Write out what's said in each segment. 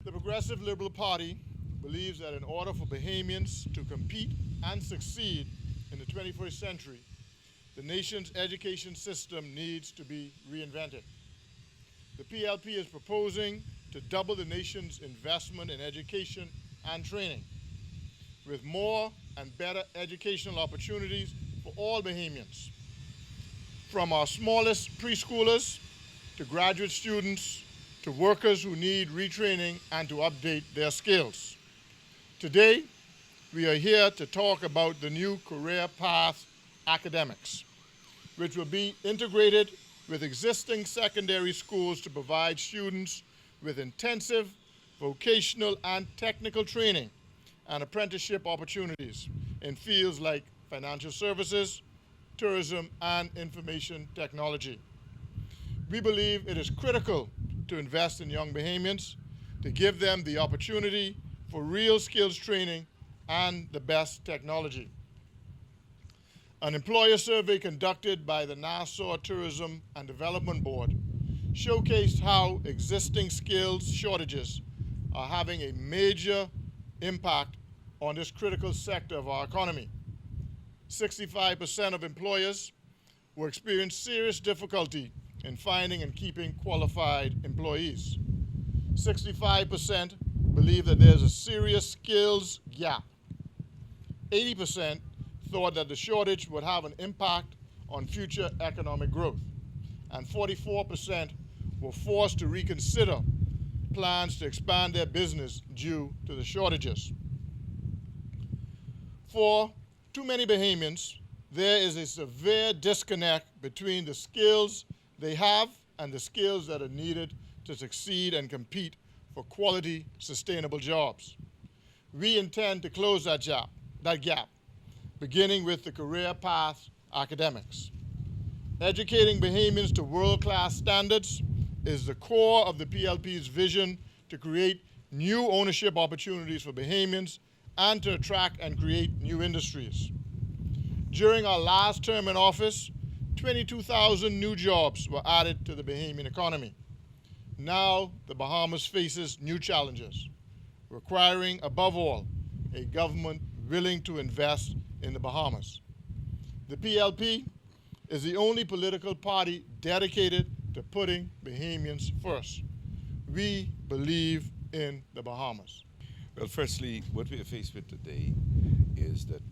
The Progressive Liberal Party believes that in order for Bahamians to compete and succeed in the 21st century, the nation's education system needs to be reinvented. The PLP is proposing to double the nation's investment in education and training, with more and better educational opportunities for all Bahamians, from our smallest preschoolers to graduate students to workers who need retraining and to update their skills. Today, we are here to talk about the new career path academics, which will be integrated with existing secondary schools to provide students with intensive vocational and technical training and apprenticeship opportunities in fields like financial services, tourism, and information technology. We believe it is critical to invest in young Bahamians, to give them the opportunity for real skills training and the best technology. An employer survey conducted by the Nassau Tourism and Development Board showcased how existing skills shortages are having a major impact on this critical sector of our economy. 65% of employers will experience serious difficulty in finding and keeping qualified employees. 65% believe that there's a serious skills gap. 80% thought that the shortage would have an impact on future economic growth. And 44% were forced to reconsider plans to expand their business due to the shortages. For too many Bahamians, there is a severe disconnect between the skills they have and the skills that are needed to succeed and compete for quality, sustainable jobs. We intend to close that gap, beginning with the career path academics. Educating Bahamians to world-class standards is the core of the PLP's vision to create new ownership opportunities for Bahamians and to attract and create new industries. During our last term in office, 22,000 new jobs were added to the Bahamian economy. Now, the Bahamas faces new challenges, requiring, above all, a government willing to invest in the Bahamas. The PLP is the only political party dedicated to putting Bahamians first. We believe in the Bahamas. Well, firstly, what we are faced with today is that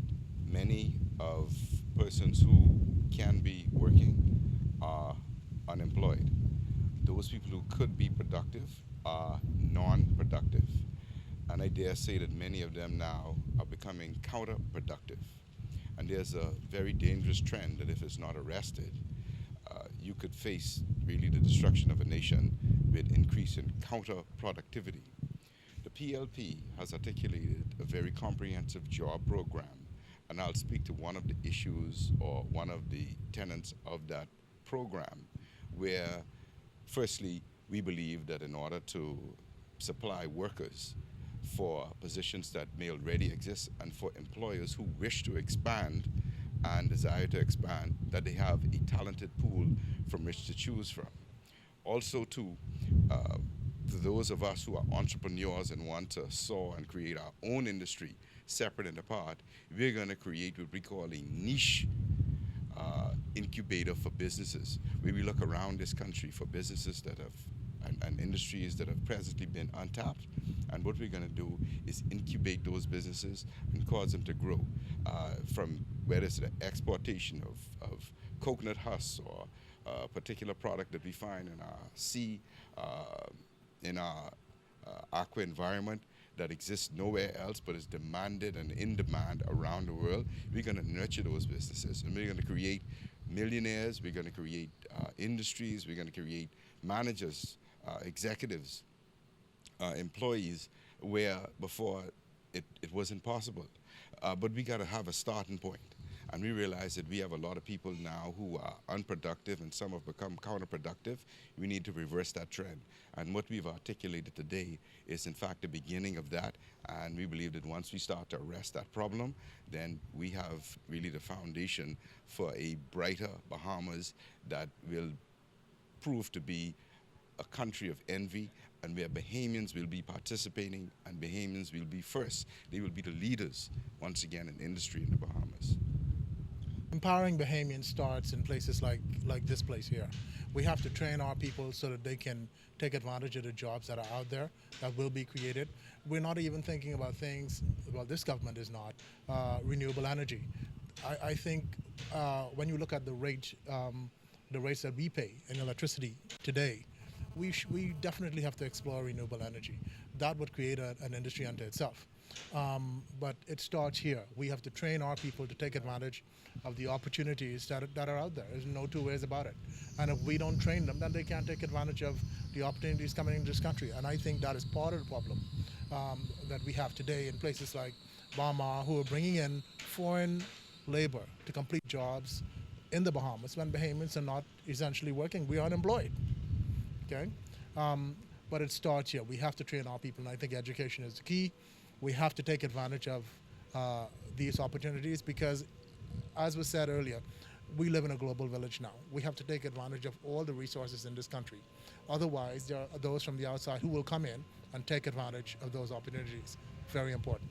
many of persons who can be working are unemployed. Those people who could be productive are non-productive. And I dare say that many of them now are becoming counterproductive. And there's a very dangerous trend that if it's not arrested, you could face really the destruction of a nation with increase in counterproductivity. The PLP has articulated a very comprehensive job program, and I'll speak to one of the issues or one of the tenets of that program, where firstly, we believe that in order to supply workers for positions that may already exist and for employers who wish to expand and desire to expand, that they have a talented pool from which to choose from. Also, to those of us who are entrepreneurs and want to soar and create our own industry separate and apart, we're going to create what we call a niche incubator for businesses, where we look around this country for businesses that have and industries that have presently been untapped. And what we're going to do is incubate those businesses and cause them to grow, from whether it's the exportation of coconut husks or a particular product that we find in our sea, in our aqua environment that exists nowhere else but is demanded and in demand around the world. We're going to nurture those businesses, and we're going to create millionaires, we're going to create industries, we're going to create managers, executives, employees, where before it wasn't possible. But we got to have a starting point. And we realize that we have a lot of people now who are unproductive, and some have become counterproductive. We need to reverse that trend. And what we've articulated today is in fact the beginning of that. And we believe that once we start to arrest that problem, then we have really the foundation for a brighter Bahamas that will prove to be a country of envy, and where Bahamians will be participating and Bahamians will be first. They will be the leaders, once again, in industry in the Bahamas. Empowering Bahamians starts in places like this place here. We have to train our people so that they can take advantage of the jobs that are out there that will be created. We're not even thinking about things, well, this government is not, renewable energy. I think when you look at the rates that we pay in electricity today, we definitely have to explore renewable energy. That would create an industry unto itself. But it starts here. We have to train our people to take advantage of the opportunities that are out there. There's no two ways about it. And if we don't train them, then they can't take advantage of the opportunities coming into this country. And I think that is part of the problem that we have today in places like Bahamas, who are bringing in foreign labor to complete jobs in the Bahamas when Bahamians are not essentially working. We are unemployed. Okay? But it starts here. We have to train our people, and I think education is the key. We have to take advantage of these opportunities because, as was said earlier, we live in a global village now. We have to take advantage of all the resources in this country. Otherwise, there are those from the outside who will come in and take advantage of those opportunities. Very important.